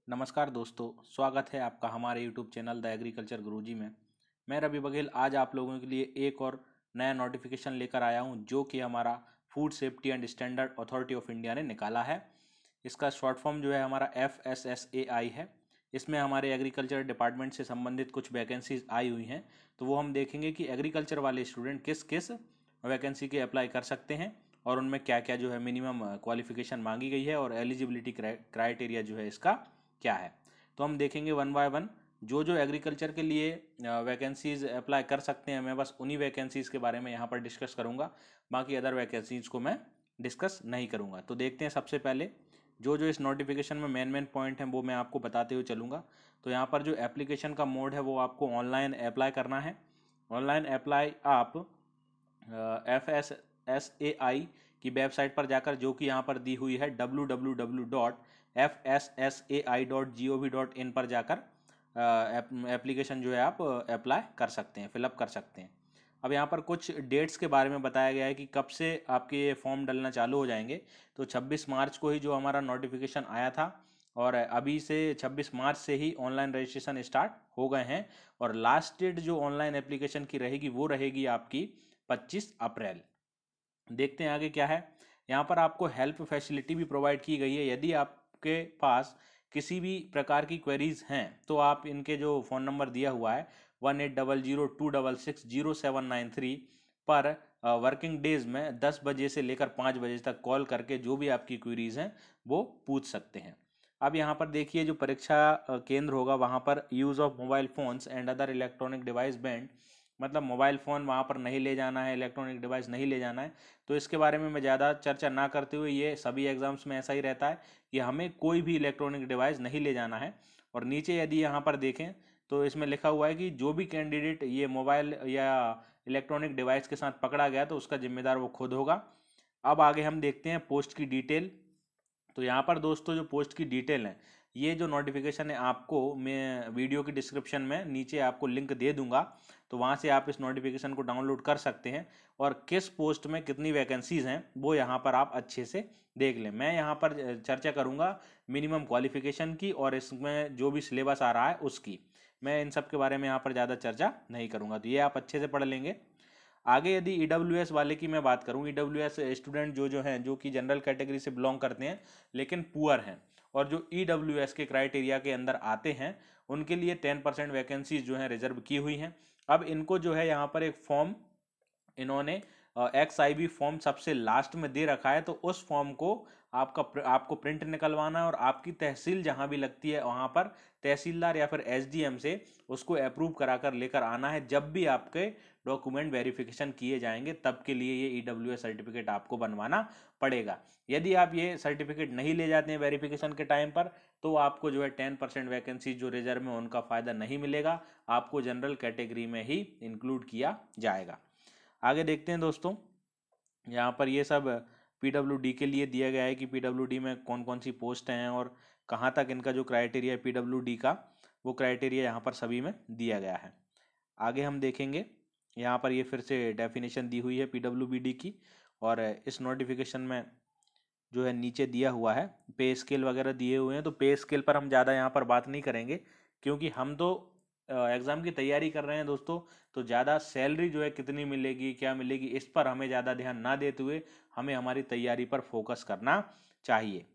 नमस्कार दोस्तों, स्वागत है आपका हमारे YouTube चैनल द एग्रीकल्चर गुरुजी में। मैं रवि बघेल आज आप लोगों के लिए एक और नया नोटिफिकेशन लेकर आया हूं, जो कि हमारा food safety and standard authority of India ने निकाला है। इसका शॉर्ट फॉर्म जो है हमारा FSSAI है। इसमें हमारे एग्रीकल्चर डिपार्टमेंट से संबंधित कुछ वैकेंसीज आई हुई हैं, तो वो हम देखेंगे कि एग्रीकल्चर वाले स्टूडेंट किस किस वैकेंसी के अप्लाई कर सकते हैं और उनमें क्या क्या जो है मिनिमम क्वालिफिकेशन मांगी गई है और एलिजिबिलिटी क्राइटेरिया जो है इसका क्या है। तो हम देखेंगे वन बाय वन जो जो एग्रीकल्चर के लिए वैकेंसीज अप्लाई कर सकते हैं। मैं बस उन्हीं वैकेंसीज के बारे में यहाँ पर डिस्कस करूँगा, बाकी अदर वैकेंसीज को मैं डिस्कस नहीं करूँगा। तो देखते हैं सबसे पहले जो जो इस नोटिफिकेशन में मेन पॉइंट हैं वो मैं आपको बताते हुए चलूँगा। तो यहाँ पर जो एप्लीकेशन का मोड है वो आपको ऑनलाइन अप्लाई करना है। ऑनलाइन अप्लाई आप FSSAI की वेबसाइट पर जाकर, जो कि यहाँ पर दी हुई है www.fssai.gov.in पर जाकर एप्लीकेशन जो है आप अप्लाई कर सकते हैं, फिलअप कर सकते हैं। अब यहाँ पर कुछ डेट्स के बारे में बताया गया है कि कब से आपके ये फॉर्म डलना चालू हो जाएंगे। तो 26 मार्च को ही जो हमारा नोटिफिकेशन आया था और अभी से 26 मार्च से ही ऑनलाइन रजिस्ट्रेशन स्टार्ट हो गए हैं और लास्ट डेट जो ऑनलाइन एप्लीकेशन की रहेगी वो रहेगी आपकी 25 अप्रैल। देखते हैं आगे क्या है। यहाँ पर आपको हेल्प फैसिलिटी भी प्रोवाइड की गई है। यदि आपके पास किसी भी प्रकार की क्वेरीज हैं तो आप इनके जो फ़ोन नंबर दिया हुआ है 180026600793 पर वर्किंग डेज में 10 बजे से लेकर 5 बजे तक कॉल करके जो भी आपकी क्वेरीज हैं वो पूछ सकते हैं। अब यहाँ पर देखिए जो परीक्षा केंद्र होगा वहाँ पर use of mobile phones and other electronic device band, मतलब मोबाइल फ़ोन वहाँ पर नहीं ले जाना है, इलेक्ट्रॉनिक डिवाइस नहीं ले जाना है। तो इसके बारे में मैं ज़्यादा चर्चा ना करते हुए, ये सभी एग्जाम्स में ऐसा ही रहता है कि हमें कोई भी इलेक्ट्रॉनिक डिवाइस नहीं ले जाना है। और नीचे यदि यहाँ पर देखें तो इसमें लिखा हुआ है कि जो भी कैंडिडेट ये मोबाइल या इलेक्ट्रॉनिक डिवाइस के साथ पकड़ा गया तो उसका जिम्मेदार वो खुद होगा। अब आगे हम देखते हैं पोस्ट की डिटेल। तो यहाँ पर दोस्तों जो पोस्ट की डिटेल है, ये जो नोटिफिकेशन है आपको मैं वीडियो की डिस्क्रिप्शन में नीचे आपको लिंक दे दूंगा, तो वहाँ से आप इस नोटिफिकेशन को डाउनलोड कर सकते हैं और किस पोस्ट में कितनी वैकेंसीज हैं वो यहाँ पर आप अच्छे से देख लें। मैं यहाँ पर चर्चा करूँगा मिनिमम क्वालिफिकेशन की और इसमें जो भी सिलेबस आ रहा है उसकी। मैं इन सब के बारे में यहाँ पर ज़्यादा चर्चा नहीं करूँगा, तो ये आप अच्छे से पढ़ लेंगे। आगे यदि EWS वाले की मैं बात करूं, EWS स्टूडेंट जो जो हैं, जो कि जनरल कैटेगरी से बिलोंग करते हैं लेकिन पुअर हैं और जो EWS के क्राइटेरिया के अंदर आते हैं, उनके लिए 10% वैकेंसीज जो हैं रिजर्व की हुई हैं। अब इनको जो है यहाँ पर एक फॉर्म इन्होंने XIB फॉर्म सबसे लास्ट में दे रखा है, तो उस फॉर्म को आपको प्रिंट निकलवाना है और आपकी तहसील जहां भी लगती है वहां पर तहसीलदार या फिर SDM से उसको अप्रूव कराकर लेकर आना है। जब भी आपके डॉक्यूमेंट वेरिफिकेशन किए जाएंगे तब के लिए ये EWS सर्टिफिकेट आपको बनवाना पड़ेगा। यदि आप ये सर्टिफिकेट नहीं ले जाते हैं वेरिफिकेशन के टाइम पर तो आपको जो है 10% वैकेंसी जो रिजर्व में उनका फ़ायदा नहीं मिलेगा, आपको जनरल कैटेगरी में ही इंक्लूड किया जाएगा। आगे देखते हैं दोस्तों, यहाँ पर ये सब PWD के लिए दिया गया है कि PWD में कौन कौन सी पोस्ट हैं और कहाँ तक इनका जो क्राइटेरिया है PWD का, वो क्राइटेरिया यहाँ पर सभी में दिया गया है। आगे हम देखेंगे, यहाँ पर ये फिर से डेफिनेशन दी हुई है PWBD की और इस नोटिफिकेशन में जो है नीचे दिया हुआ है पे स्केल वगैरह दिए हुए हैं। तो पे स्केल पर हम ज़्यादा यहाँ पर बात नहीं करेंगे क्योंकि हम तो एग्ज़ाम की तैयारी कर रहे हैं दोस्तों। तो ज़्यादा सैलरी जो है कितनी मिलेगी, क्या मिलेगी, इस पर हमें ज़्यादा ध्यान ना देते हुए हमें हमारी तैयारी पर फोकस करना चाहिए।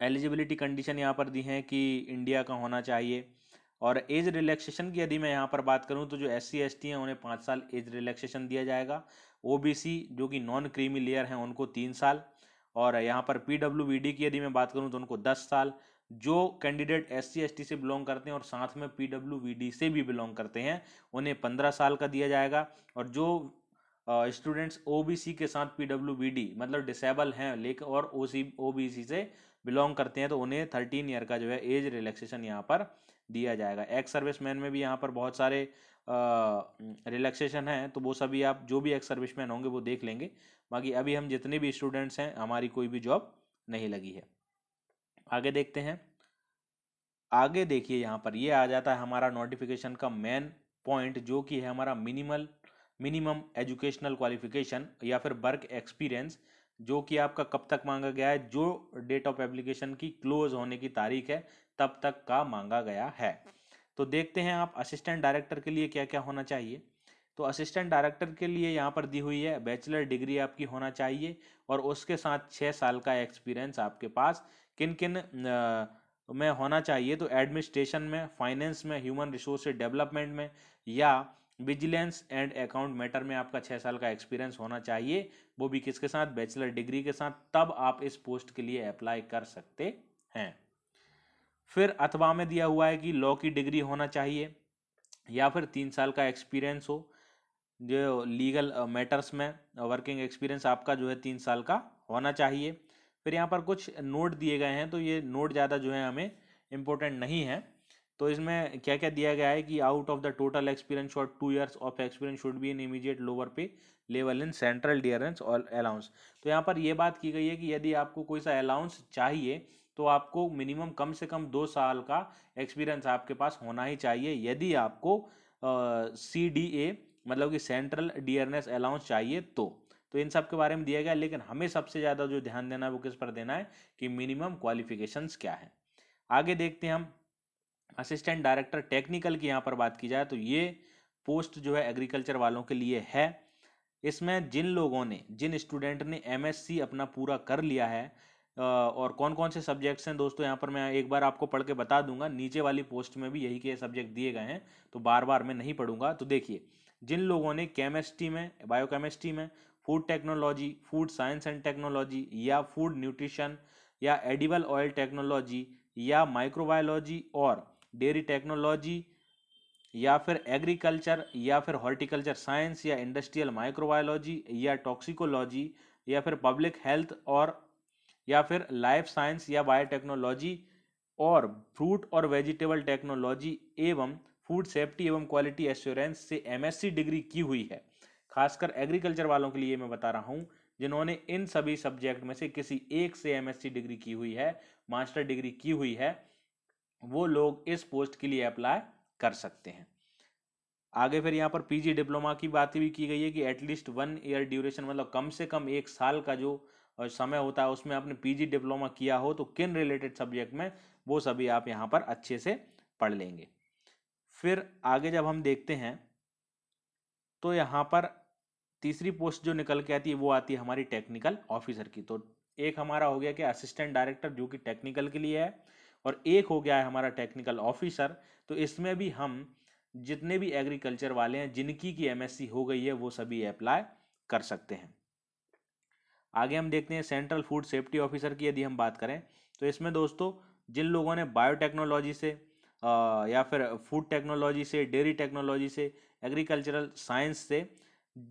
एलिजिबिलिटी कंडीशन यहाँ पर दी हैं कि इंडिया का होना चाहिए। और एज रिलैक्सेशन की यदि मैं यहाँ पर बात करूँ तो जो SC ST हैं उन्हें 5 साल एज रिलैक्सेशन दिया जाएगा। OBC जो कि नॉन क्रीमी लेयर हैं उनको 3 साल। और यहाँ पर PWBD की यदि मैं बात करूँ तो उनको 10 साल। जो कैंडिडेट SC ST से बिलोंग करते हैं और साथ में PWBD से भी बिलोंग करते हैं उन्हें 15 साल का दिया जाएगा। और जो स्टूडेंट्स OBC के साथ PWBD मतलब डिसेबल हैं लेकिन और OBC से बिलोंग करते हैं तो उन्हें 13 ईयर का जो है एज रिलैक्सेशन यहाँ पर दिया जाएगा। एक्स सर्विसमैन में भी यहाँ पर बहुत सारे रिलैक्सेशन हैं, तो वो सभी आप जो भी एक्स सर्विसमैन होंगे वो देख लेंगे। बाकी अभी हम जितने भी स्टूडेंट्स हैं हमारी कोई भी जॉब नहीं लगी है। आगे देखते हैं। आगे देखिए यहाँ पर ये आ जाता है हमारा नोटिफिकेशन का मेन पॉइंट, जो कि है हमारा मिनिमम एजुकेशनल क्वालिफिकेशन या फिर वर्क एक्सपीरियंस। जो कि आपका कब तक मांगा गया है, जो डेट ऑफ एप्लीकेशन की क्लोज होने की तारीख है तब तक का मांगा गया है। तो देखते हैं आप असिस्टेंट डायरेक्टर के लिए क्या क्या होना चाहिए। तो असिस्टेंट डायरेक्टर के लिए यहाँ पर दी हुई है बैचलर डिग्री आपकी होना चाहिए और उसके साथ 6 साल का एक्सपीरियंस आपके पास किन किन में होना चाहिए। तो एडमिनिस्ट्रेशन में, फाइनेंस में, ह्यूमन रिसोर्स डेवलपमेंट में या विजिलेंस एंड अकाउंट मैटर में आपका 6 साल का एक्सपीरियंस होना चाहिए, वो भी किसके साथ, बैचलर डिग्री के साथ। तब आप इस पोस्ट के लिए अप्लाई कर सकते हैं। फिर अथवा में दिया हुआ है कि लॉ की डिग्री होना चाहिए या फिर 3 साल का एक्सपीरियंस हो, जो लीगल मैटर्स में वर्किंग एक्सपीरियंस आपका जो है 3 साल का होना चाहिए। फिर यहाँ पर कुछ नोट दिए गए हैं, तो ये नोट ज़्यादा जो है हमें इम्पोर्टेंट नहीं है। तो इसमें क्या क्या दिया गया है कि out of the total experience short 2 years of experience should be in immediate lower पे लेवल इन सेंट्रल डियरेंस और अलाउंस। तो यहाँ पर ये बात की गई है कि यदि आपको कोई सा अलाउंस चाहिए तो आपको मिनिमम कम से कम 2 साल का एक्सपीरियंस आपके पास होना ही चाहिए। यदि आपको CDA मतलब कि सेंट्रल डियरनेस अलाउंस चाहिए तो इन सब के बारे में दिया गया। लेकिन हमें सबसे ज़्यादा जो ध्यान देना है वो किस पर देना है कि मिनिमम क्वालिफिकेशंस क्या है। आगे देखते हैं हम असिस्टेंट डायरेक्टर टेक्निकल की यहाँ पर बात की जाए तो ये पोस्ट जो है एग्रीकल्चर वालों के लिए है। इसमें जिन लोगों ने, जिन स्टूडेंट ने MSc अपना पूरा कर लिया है और कौन कौन से सब्जेक्ट्स हैं दोस्तों, यहाँ पर मैं एक बार आपको पढ़ के बता दूंगा, नीचे वाली पोस्ट में भी यही के सब्जेक्ट दिए गए हैं तो बार बार मैं नहीं पढ़ूंगा। तो देखिए, जिन लोगों ने केमिस्ट्री में, बायोकेमिस्ट्री में, food technology, food science and technology या फूड न्यूट्रिशन या एडिबल ऑयल टेक्नोलॉजी या माइक्रोबायोलॉजी और डेयरी टेक्नोलॉजी या फिर एग्रीकल्चर या फिर हॉर्टिकल्चर साइंस या इंडस्ट्रियल माइक्रोबायोलॉजी या टॉक्सिकोलॉजी या फिर पब्लिक हेल्थ और या फिर लाइफ साइंस या बायोटेक्नोलॉजी और फ्रूट और वेजिटेबल टेक्नोलॉजी एवं फूड सेफ्टी एवं क्वालिटी एश्योरेंस से MSc डिग्री की हुई है। खासकर एग्रीकल्चर वालों के लिए मैं बता रहा हूं, जिन्होंने इन सभी सब्जेक्ट में से किसी एक से MSc डिग्री की हुई है, मास्टर डिग्री की हुई है, वो लोग इस पोस्ट के लिए अप्लाई कर सकते हैं। आगे फिर यहाँ पर PG डिप्लोमा की बात भी की गई है कि एटलीस्ट 1 year ड्यूरेशन, मतलब कम से कम 1 साल का जो समय होता है उसमें आपने PG डिप्लोमा किया हो तो किन रिलेटेड सब्जेक्ट में, वो सभी आप यहाँ पर अच्छे से पढ़ लेंगे। फिर आगे जब हम देखते हैं तो यहाँ पर तीसरी पोस्ट जो निकल के आती है वो आती है हमारी टेक्निकल ऑफिसर की। तो एक हमारा हो गया कि असिस्टेंट डायरेक्टर जो कि टेक्निकल के लिए है और एक हो गया है हमारा टेक्निकल ऑफिसर। तो इसमें भी हम जितने भी एग्रीकल्चर वाले हैं जिनकी की MSc हो गई है वो सभी अप्लाई कर सकते हैं। आगे हम देखते हैं सेंट्रल फूड सेफ्टी ऑफिसर की यदि हम बात करें तो इसमें दोस्तों जिन लोगों ने बायोटेक्नोलॉजी से या फिर फूड टेक्नोलॉजी से, डेयरी टेक्नोलॉजी से, एग्रीकल्चरल साइंस से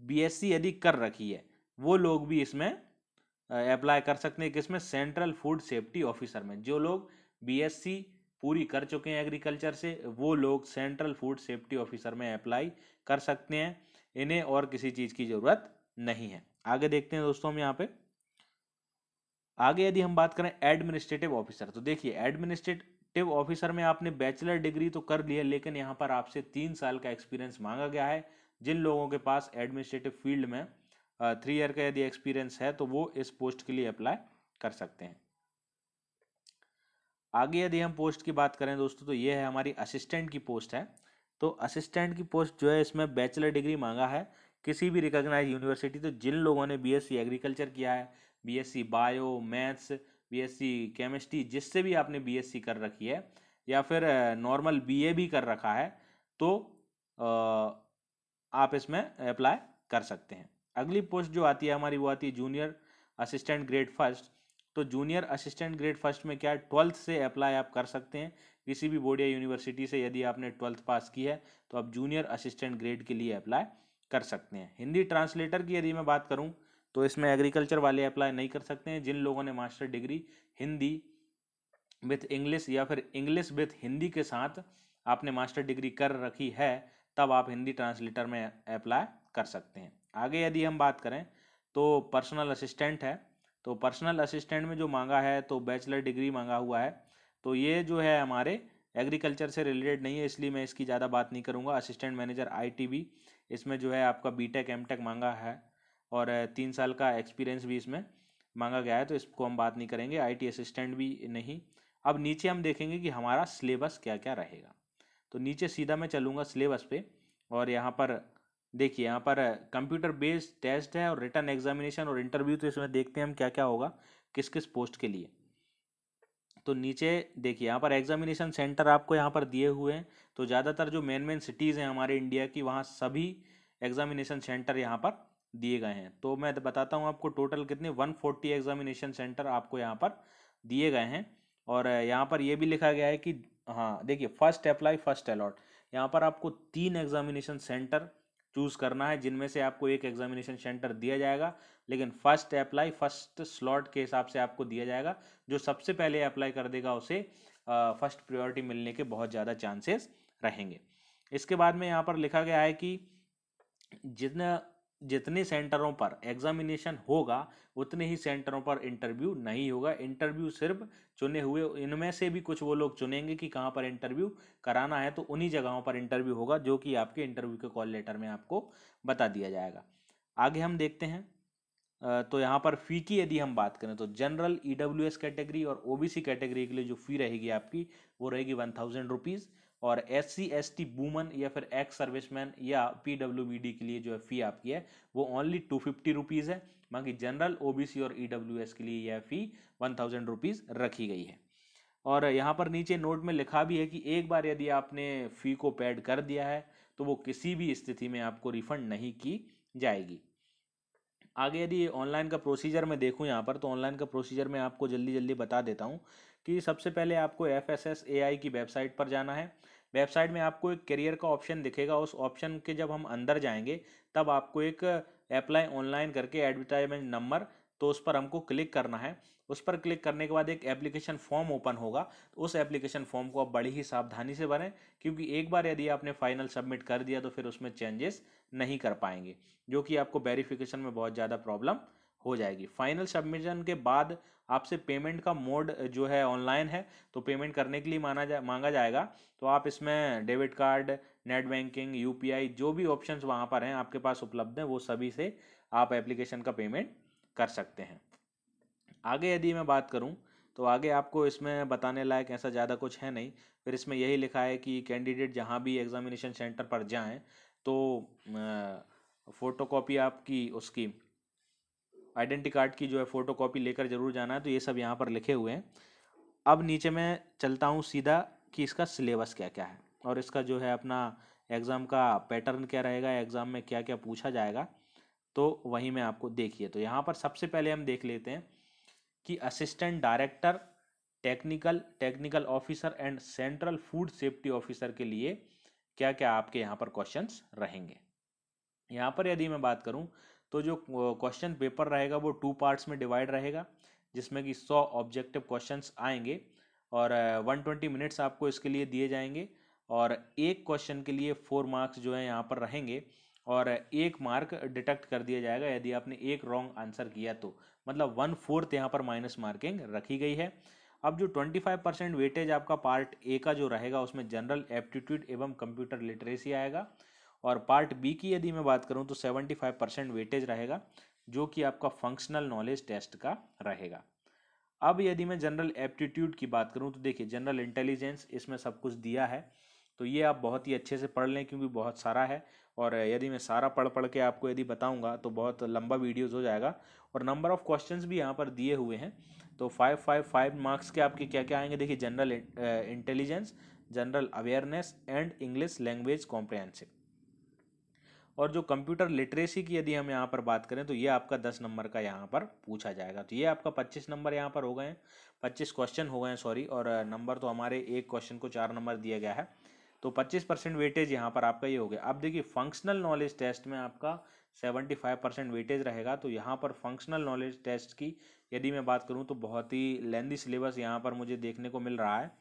BSc यदि कर रखी है वो लोग भी इसमें अप्लाई कर सकते हैं। किसमें, सेंट्रल फूड सेफ्टी ऑफिसर में। जो लोग BSc पूरी कर चुके हैं एग्रीकल्चर से वो लोग सेंट्रल फूड सेफ्टी ऑफिसर में अप्लाई कर सकते हैं, इन्हें और किसी चीज़ की ज़रूरत नहीं है। आगे देखते हैं दोस्तों हम यहाँ पे आगे यदि हम बात करें एडमिनिस्ट्रेटिव ऑफिसर। तो देखिए, एडमिनिस्ट्रेटिव ऑफिसर में आपने बैचलर डिग्री तो कर ली है लेकिन यहाँ पर आपसे 3 साल का एक्सपीरियंस मांगा गया है। जिन लोगों के पास एडमिनिस्ट्रेटिव फील्ड में 3 year का यदि एक्सपीरियंस है तो वो इस पोस्ट के लिए अप्लाई कर सकते हैं। आगे यदि हम पोस्ट की बात करें दोस्तों तो ये है हमारी असिस्टेंट की पोस्ट है। तो असिस्टेंट की पोस्ट जो है इसमें बैचलर डिग्री मांगा है किसी भी रिकॉग्नाइज यूनिवर्सिटी। तो जिन लोगों ने BSc एग्रीकल्चर किया है, BSc bio, maths, BSc chemistry, जिससे भी आपने BSc कर रखी है या फिर नॉर्मल BA भी कर रखा है तो आप इसमें अप्लाई कर सकते हैं। अगली पोस्ट जो आती है हमारी वो आती है जूनियर असिस्टेंट ग्रेड फर्स्ट। तो जूनियर असिस्टेंट ग्रेड फर्स्ट में क्या है, 12th से अप्लाई आप कर सकते हैं किसी भी बोर्ड या यूनिवर्सिटी से। यदि आपने 12th पास की है तो आप जूनियर असिस्टेंट ग्रेड के लिए अप्लाई कर सकते हैं। हिंदी ट्रांसलेटर की यदि मैं बात करूं तो इसमें एग्रीकल्चर वाले अप्लाई नहीं कर सकते हैं। जिन लोगों ने master degree Hindi with English या फिर इंग्लिश विथ हिंदी के साथ आपने मास्टर डिग्री कर रखी है तब आप हिंदी ट्रांसलेटर में अप्लाई कर सकते हैं। आगे यदि हम बात करें तो पर्सनल असिस्टेंट है। तो पर्सनल असिस्टेंट में जो मांगा है तो बैचलर डिग्री मांगा हुआ है। तो ये जो है हमारे एग्रीकल्चर से रिलेटेड नहीं है इसलिए मैं इसकी ज़्यादा बात नहीं करूँगा। असिस्टेंट मैनेजर ITB, इसमें जो है आपका BTech MTech मांगा है और 3 साल का एक्सपीरियंस भी इसमें मांगा गया है, तो इसको हम बात नहीं करेंगे। आईटी असिस्टेंट भी नहीं। अब नीचे हम देखेंगे कि हमारा सिलेबस क्या क्या रहेगा। तो नीचे सीधा मैं चलूँगा सिलेबस पे, और यहाँ पर देखिए, यहाँ पर कंप्यूटर बेस्ड टेस्ट है और रिटन एग्जामिनेशन और इंटरव्यू। तो इसमें देखते हैं हम क्या क्या होगा किस किस पोस्ट के लिए। तो नीचे देखिए, यहाँ पर एग्जामिनेशन सेंटर आपको यहाँ पर दिए हुए हैं। तो ज़्यादातर जो मेन मेन सिटीज़ हैं हमारे इंडिया की, वहाँ सभी एग्जामिनेशन सेंटर यहाँ पर दिए गए हैं। तो मैं बताता हूँ आपको टोटल कितने 140 एग्जामिनेशन सेंटर आपको यहाँ पर दिए गए हैं। और यहाँ पर ये भी लिखा गया है कि हाँ देखिए, फर्स्ट अप्लाई फर्स्ट अलॉट, यहाँ पर आपको 3 एग्जामिनेशन सेंटर चूज़ करना है, जिनमें से आपको एक एग्जामिनेशन सेंटर दिया जाएगा, लेकिन फर्स्ट अप्लाई फर्स्ट स्लॉट के हिसाब से आपको दिया जाएगा। जो सबसे पहले अप्लाई कर देगा उसे फर्स्ट प्रायोरिटी मिलने के बहुत ज़्यादा चांसेस रहेंगे। इसके बाद में यहाँ पर लिखा गया है कि जितने सेंटरों पर एग्जामिनेशन होगा उतने ही सेंटरों पर इंटरव्यू नहीं होगा। इंटरव्यू सिर्फ चुने हुए, इनमें से भी कुछ वो लोग चुनेंगे कि कहाँ पर इंटरव्यू कराना है, तो उन्हीं जगहों पर इंटरव्यू होगा, जो कि आपके इंटरव्यू के कॉल लेटर में आपको बता दिया जाएगा। आगे हम देखते हैं। तो यहाँ पर फ़ी की यदि हम बात करें तो जनरल, ईडब्ल्यूएस कैटेगरी और ओबीसी कैटेगरी के लिए जो फ़ी रहेगी आपकी, वो रहेगी 1000 रुपीज़। और एससी एसटी वूमन या फिर एक्स सर्विसमैन या पीडब्ल्यूबीडी के लिए जो है फ़ी आपकी है वो ओनली 250 रुपीज़ है। बाकी जनरल, ओबीसी और ईडब्ल्यूएस के लिए यह फ़ी 1000 रुपीज़ रखी गई है। और यहाँ पर नीचे नोट में लिखा भी है कि एक बार यदि आपने फ़ी को पेड कर दिया है तो वो किसी भी स्थिति में आपको रिफंड नहीं की जाएगी। आगे यदि ऑनलाइन का प्रोसीजर मैं देखूं यहाँ पर, तो ऑनलाइन का प्रोसीजर मैं आपको जल्दी जल्दी बता देता हूँ कि सबसे पहले आपको FSSAI की वेबसाइट पर जाना है। वेबसाइट में आपको एक करियर का ऑप्शन दिखेगा। उस ऑप्शन के जब हम अंदर जाएंगे तब आपको एक अप्लाई ऑनलाइन करके एडवर्टाइजमेंट नंबर, तो उस पर हमको क्लिक करना है। उस पर क्लिक करने के बाद एक एप्लीकेशन फॉर्म ओपन होगा। तो उस एप्लीकेशन फॉर्म को आप बड़ी ही सावधानी से भरें, क्योंकि एक बार यदि आपने फाइनल सबमिट कर दिया तो फिर उसमें चेंजेस नहीं कर पाएंगे, जो कि आपको वेरिफिकेशन में बहुत ज़्यादा प्रॉब्लम हो जाएगी। फाइनल सबमिशन के बाद आपसे पेमेंट का मोड जो है ऑनलाइन है, तो पेमेंट करने के लिए मांगा जाएगा। तो आप इसमें debit card, net banking, UPI, जो भी ऑप्शंस वहाँ पर हैं आपके पास उपलब्ध हैं, वो सभी से आप एप्लीकेशन का पेमेंट कर सकते हैं। आगे यदि मैं बात करूं तो आगे आपको इसमें बताने लायक ऐसा ज़्यादा कुछ है नहीं। फिर इसमें यही लिखा है कि कैंडिडेट जहां भी एग्जामिनेशन सेंटर पर जाएं तो फ़ोटोकॉपी आपकी उसकी आइडेंटिटी कार्ड की जो है फ़ोटोकॉपी लेकर जरूर जाना है। तो ये सब यहाँ पर लिखे हुए हैं। अब नीचे मैं चलता हूँ सीधा कि इसका सिलेबस क्या क्या है और इसका जो है अपना एग्ज़ाम का पैटर्न क्या रहेगा, एग्ज़ाम में क्या क्या पूछा जाएगा, तो वही मैं आपको देखिए। तो यहाँ पर सबसे पहले हम देख लेते हैं कि assistant director, technical officer and central food safety officer के लिए क्या क्या आपके यहाँ पर क्वेश्चंस रहेंगे। यहाँ पर यदि मैं बात करूँ तो जो क्वेश्चन पेपर रहेगा वो 2 पार्ट्स में डिवाइड रहेगा, जिसमें कि 100 ऑब्जेक्टिव क्वेश्चंस आएंगे और 120 मिनट्स आपको इसके लिए दिए जाएंगे। और एक क्वेश्चन के लिए 4 मार्क्स जो है यहाँ पर रहेंगे और 1 मार्क डिडक्ट कर दिया जाएगा यदि आपने एक रॉन्ग आंसर किया तो, मतलब 1/4 यहाँ पर माइनस मार्किंग रखी गई है। अब जो 25% वेटेज आपका पार्ट ए का जो रहेगा उसमें जनरल एप्टीट्यूड एवं कंप्यूटर लिटरेसी आएगा। और पार्ट बी की यदि मैं बात करूं तो 75% वेटेज रहेगा, जो कि आपका फंक्शनल नॉलेज टेस्ट का रहेगा। अब यदि मैं जनरल एप्टीट्यूड की बात करूं तो देखिए, जनरल इंटेलिजेंस इसमें सब कुछ दिया है, तो ये आप बहुत ही अच्छे से पढ़ लें क्योंकि बहुत सारा है। और यदि मैं सारा पढ़ पढ़ के आपको यदि बताऊंगा तो बहुत लंबा वीडियोस हो जाएगा। और नंबर ऑफ क्वेश्चंस भी यहाँ पर दिए हुए हैं। तो 5 मार्क्स के आपके क्या क्या आएंगे, देखिए, general intelligence, general awareness and English language comprehensive. और जो कंप्यूटर लिटरेसी की यदि हम यहाँ पर बात करें तो ये आपका 10 नंबर का यहाँ पर पूछा जाएगा। तो ये आपका 25 नंबर यहाँ पर हो गए हैं, 25 क्वेश्चन हो गए हैं, सॉरी। और नंबर तो हमारे एक क्वेश्चन को 4 नंबर दिया गया है, तो 25% वेटेज यहाँ पर आपका ये हो गया। अब देखिए, फंक्शनल नॉलेज टेस्ट में आपका 75% वेटेज रहेगा। तो यहाँ पर फंक्शनल नॉलेज टेस्ट की यदि मैं बात करूँ तो बहुत ही लेंदी सिलेबस यहाँ पर मुझे देखने को मिल रहा है।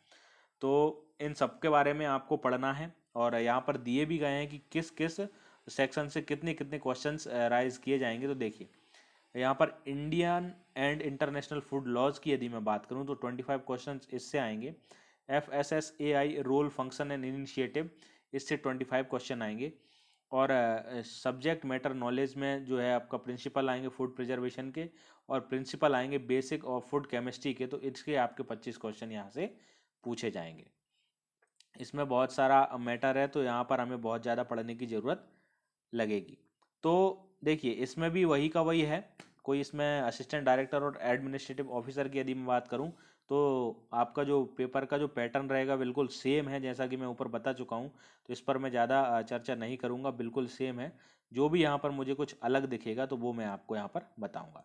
तो इन सब के बारे में आपको पढ़ना है और यहाँ पर दिए भी गए हैं कि किस किस सेक्शन से कितने कितने क्वेश्चंस राइज किए जाएंगे। तो देखिए, यहाँ पर Indian and international food laws की यदि मैं बात करूँ तो 25 क्वेश्चंस इससे आएंगे। FSSAI role function and initiative, इससे 25 क्वेश्चन आएंगे। और सब्जेक्ट मैटर नॉलेज में जो है आपका प्रिंसिपल आएंगे फूड प्रिजर्वेशन के, और प्रिंसिपल आएंगे बेसिक और फूड केमिस्ट्री के। तो इसके आपके 25 क्वेश्चन यहाँ से पूछे जाएंगे। इसमें बहुत सारा मैटर है, तो यहाँ पर हमें बहुत ज़्यादा पढ़ने की ज़रूरत लगेगी। तो देखिए इसमें भी वही का वही है, कोई इसमें असिस्टेंट डायरेक्टर और एडमिनिस्ट्रेटिव ऑफिसर की यदि मैं बात करूं तो आपका जो पेपर का जो पैटर्न रहेगा बिल्कुल सेम है, जैसा कि मैं ऊपर बता चुका हूं। तो इस पर मैं ज़्यादा चर्चा नहीं करूंगा, बिल्कुल सेम है। जो भी यहाँ पर मुझे कुछ अलग दिखेगा तो वो मैं आपको यहाँ पर बताऊँगा।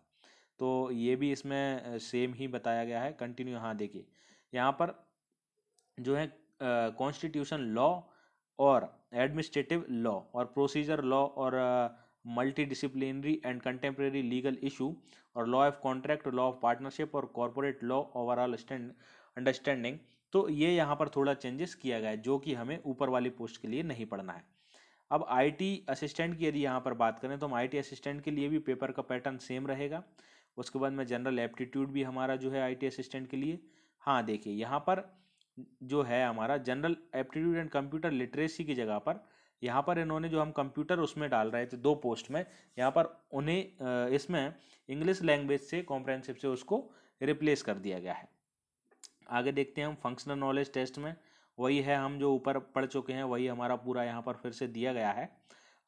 तो ये भी इसमें सेम ही बताया गया है। कंटिन्यू, हाँ देखिए यहाँ पर जो है कॉन्स्टिट्यूशन लॉ और एडमिनिस्ट्रेटिव लॉ और प्रोसीजर लॉ और multidisciplinary and contemporary legal issue और law of contract, law of partnership और कॉरपोरेट लॉ ओवरऑल अंडरस्टैंडिंग। तो ये यहाँ पर थोड़ा चेंजेस किया गया है, जो कि हमें ऊपर वाली पोस्ट के लिए नहीं पढ़ना है। अब आईटी असिस्टेंट की यदि यहाँ पर बात करें तो हम आईटी असिस्टेंट के लिए भी पेपर का पैटर्न सेम रहेगा। उसके बाद में जनरल एप्टीट्यूड भी हमारा जो है आईटी असिस्टेंट के लिए, हाँ देखिए यहाँ पर जो है हमारा general aptitude and computer literacy की जगह पर यहाँ पर इन्होंने जो हम कंप्यूटर उसमें डाल रहे थे 2 पोस्ट में, यहाँ पर उन्हें इसमें इंग्लिश लैंग्वेज से कॉम्प्रहेंसिव से उसको रिप्लेस कर दिया गया है। आगे देखते हैं हम फंक्शनल नॉलेज टेस्ट में, वही है हम जो ऊपर पढ़ चुके हैं वही हमारा पूरा यहाँ पर फिर से दिया गया है।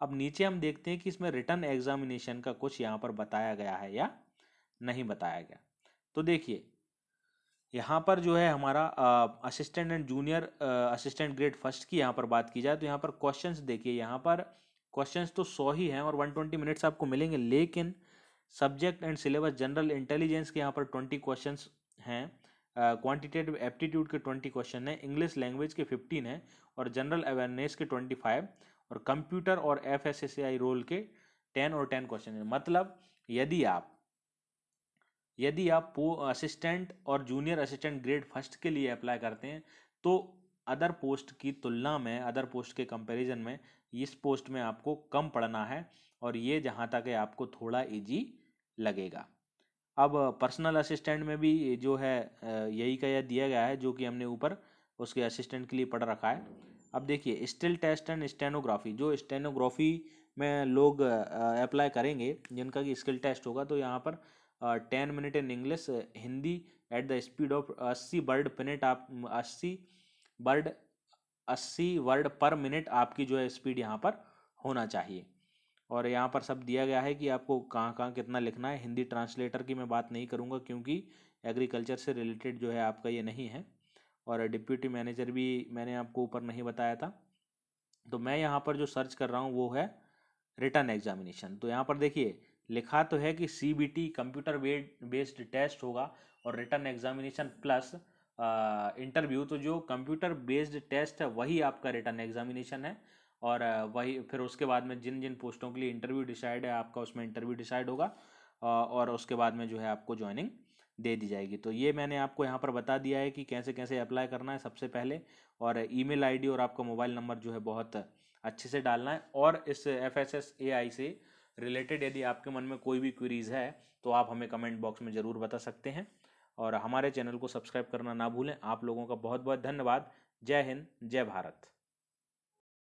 अब नीचे हम देखते हैं कि इसमें रिटन एग्जामिनेशन का कुछ यहाँ पर बताया गया है या नहीं बताया गया। तो देखिए यहाँ पर जो है हमारा assistant and junior assistant grade first की यहाँ पर बात की जाए तो यहाँ पर क्वेश्चंस देखिए, यहाँ पर क्वेश्चंस तो 100 ही हैं और 120 मिनट्स आपको मिलेंगे, लेकिन subject and syllabus general intelligence के यहाँ पर 20 क्वेश्चंस हैं, क्वांटिटेटिव एप्टीट्यूड के 20 क्वेश्चन हैं, इंग्लिश लैंग्वेज के 15 हैं और जनरल अवेयरनेस के 25 और कंप्यूटर और FSSAI रोल के 10 और 10 क्वेश्चन हैं। मतलब यदि आप असिस्टेंट और जूनियर असिस्टेंट ग्रेड फर्स्ट के लिए अप्लाई करते हैं तो अदर पोस्ट की तुलना में, अदर पोस्ट के कंपैरिजन में इस पोस्ट में आपको कम पढ़ना है और ये जहाँ तक है आपको थोड़ा इजी लगेगा। अब पर्सनल असिस्टेंट में भी जो है यही का यह दिया गया है जो कि हमने ऊपर उसके असिस्टेंट के लिए पढ़ रखा है। अब देखिए स्टिल टेस्ट एंड स्टेनोग्राफी, जो स्टेनोग्राफी में लोग अप्लाई करेंगे जिनका कि स्किल टेस्ट होगा, तो यहाँ पर 10 minute in English Hindi at the speed of 80 word minute, आप 80 वर्ड पर मिनट आपकी जो है स्पीड यहाँ पर होना चाहिए। और यहाँ पर सब दिया गया है कि आपको कहाँ कहाँ कितना लिखना है। हिंदी ट्रांसलेटर की मैं बात नहीं करूँगा क्योंकि एग्रीकल्चर से रिलेटेड जो है आपका ये नहीं है, और डिप्यूटी मैनेजर भी मैंने आपको ऊपर नहीं बताया था। तो मैं यहाँ पर जो सर्च कर रहा हूँ वो है रिटन एग्जामिनेशन। तो यहाँ पर देखिए लिखा तो है कि CBT कंप्यूटर बेस्ड टेस्ट होगा और रिटन एग्जामिनेशन प्लस इंटरव्यू। तो जो कंप्यूटर बेस्ड टेस्ट है वही आपका रिटन एग्जामिनेशन है, और वही फिर उसके बाद में जिन जिन पोस्टों के लिए इंटरव्यू डिसाइड है आपका उसमें इंटरव्यू डिसाइड होगा और उसके बाद में जो है आपको ज्वाइनिंग दे दी जाएगी। तो ये मैंने आपको यहाँ पर बता दिया है कि कैसे कैसे अप्लाई करना है सबसे पहले, और ईमेल आईडी और आपका मोबाइल नंबर जो है बहुत अच्छे से डालना है। और इस FSSAI से रिलेटेड यदि आपके मन में कोई भी क्वेरीज है तो आप हमें कमेंट बॉक्स में ज़रूर बता सकते हैं, और हमारे चैनल को सब्सक्राइब करना ना भूलें। आप लोगों का बहुत बहुत धन्यवाद। जय हिंद, जय भारत।